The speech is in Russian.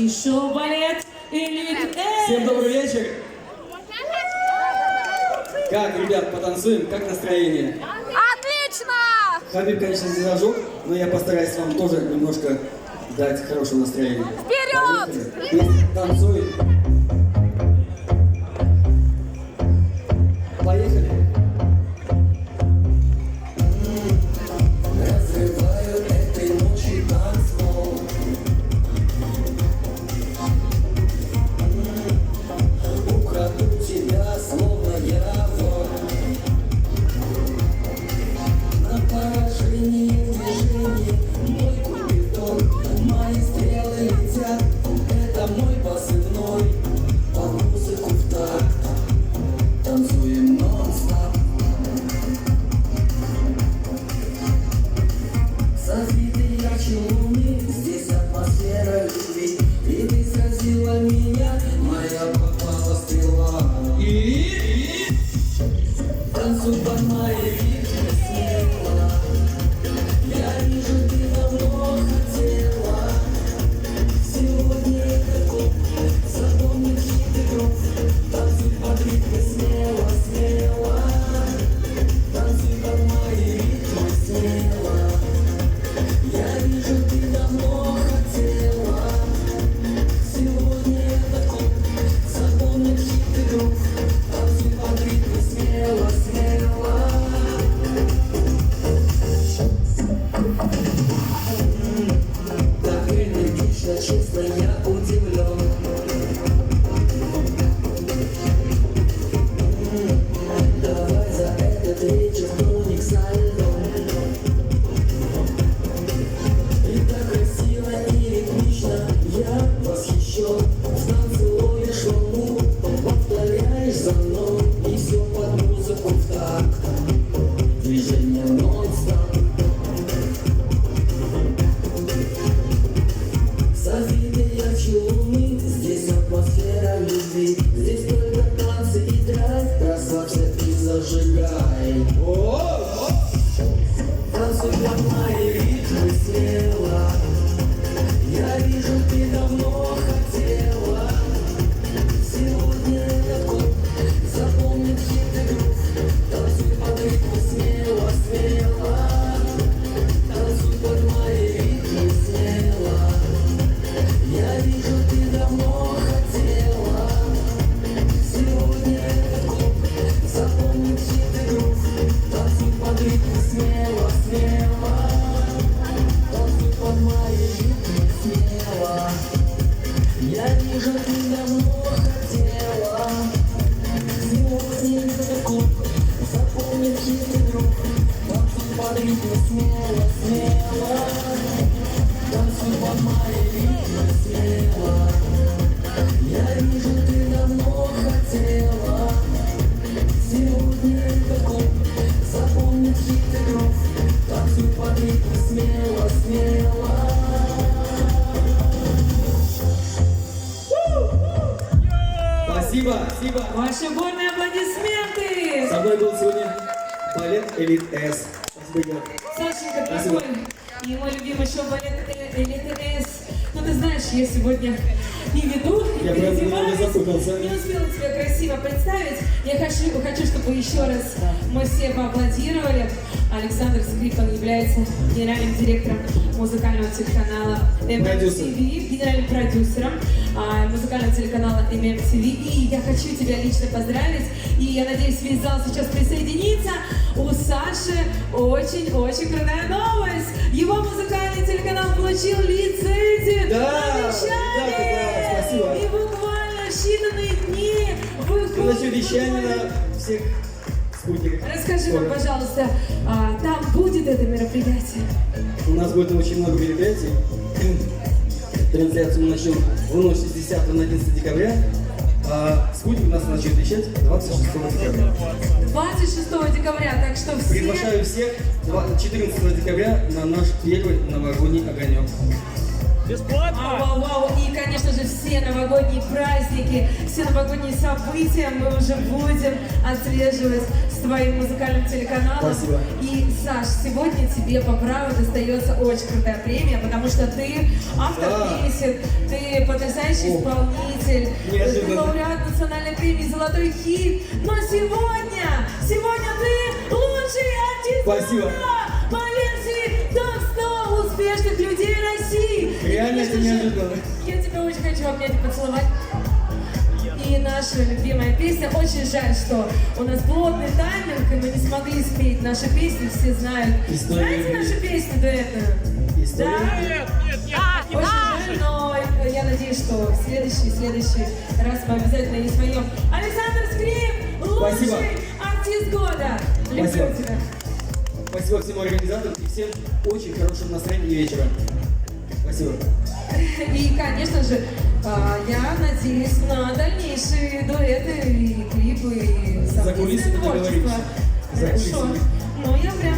и шоу-балет «Элит С». Всем добрый вечер! Как, ребят, потанцуем? Как настроение? Отлично! Хабиб, конечно, не зажег, но я постараюсь вам тоже немножко дать хорошее настроение. Вперед! Поехали. Танцуем. Поехали. Разрываю этой ночи танцпол. Украду тебя, словно я вор. На поражение движений мой купидон, мои стрелы летят, это мой позывной. Под музыку в такт танцуем нон-стоп. Созриты ярче луны, здесь атмосфера любви. И ты сразила меня, моя попала стрела. И танцуй под мои ритмы смело. Я вижу, ты давно хотела. Сегодня это клуб, запомни хит игру. Танцуй под ритмы смело, смело. Танцуй под мои ритмы смело. Я вижу, ты давно хотела. Сегодня это клуб, запомни хит игру. Танцуй под ритмы смело, смело. Так энергично, честно, я удивлен. Давай за этот вечер тоник со льдом. И так красиво и ритмично, я восхищен. В танце ловишь волну, повторяешь за мной. И все под музыку в такт, движение нон-стоп. Созриты ярче луны, здесь атмосфера любви. Здесь только танцы и драйв, расслабься и зажигай. Танцуй под мои ритмы смело. Я вижу, ты давно хотела. Сегодня это клуб, запомни хит и грув. Танцуй под ритмы смело, смело. Танцуй под мои ритмы смело. Я вижу, ты давно хотела. Сегодня это клуб, запомни хит и грув. Танцуй под ритмы смело, смело. Танцуй под мои ритмы смело. Я вижу, ты давно хотела. Сегодня это клуб, запомни хит и грув. Танцуй под ритмы смело, смело. Танцуй под мои ритмы смело. Я вижу, ты давно хотела. Сегодня это клуб, запомни хит и грув. Танцуй под ритмы смело, смело. Спасибо, спасибо. Ваши бурные аплодисменты! Со мной был сегодня балет «Элит С». Спасибо, Игорь. Сашенька, Спасибо. дорогой, и мой любимый шоу-балет «Элит С». Ну, ты знаешь, я сегодня не веду, не Я прям немного переодеваюсь, запутался. не успела тебя красиво представить. Я хочу, чтобы еще раз мы все поаплодировали. Александр Скрипан является генеральным директором музыкального телеканала MMTV, генеральным продюсером музыкального телеканала MMTV. И я хочу тебя лично поздравить. И я надеюсь, весь зал сейчас присоединится. У Саши очень-очень крутая новость. Его музыкальный телеканал получил лицензию Да, на вещание. да, спасибо. И буквально считанные дни выходит. Получу вещание на всех спутниках. Расскажи нам, пожалуйста, там будет это мероприятие? У нас будет очень много мероприятий. Трансляцию мы начнем в ночь с 10 на 11 декабря. А спутник у нас начнет вещать 26 декабря. 26 декабря, так что все... Приглашаю всех 14 декабря на наш первый новогодний огонек. Бесплатно? Вау. И, конечно же, все новогодние праздники, все новогодние события мы уже будем отслеживать с твоим музыкальным телеканалом. Спасибо. И, Саш, сегодня тебе по праву достается очень крутая премия, потому что ты автор песен, ты потрясающий исполнитель, ты Неожиданно. лауреат национальной премии «Золотой хит». Но сегодня ты лучший артист Спасибо. мира по версии топ-100 успешных людей России. И, Реально это конечно же, неожиданно. я тебя очень хочу обнять и поцеловать. И наша любимая песня. Очень жаль, что у нас плотный тайминг, и мы не смогли спеть наши песни, все знают. История Знаете любви. нашу песню дуэтную? История Да? любви. Нет. Очень жаль, но я надеюсь, что в следующий раз мы обязательно не споем. Александр Скрип, лучший Спасибо. артист года. Люблю Спасибо. тебя. Спасибо всем организаторам и всем очень хорошего настроения вечера. Спасибо. И, конечно же, я надеюсь на дальнейшие дуэты и клипы, и За кулисами совместное творчество. договоримся. За Хорошо. кулисами. Ну, я прям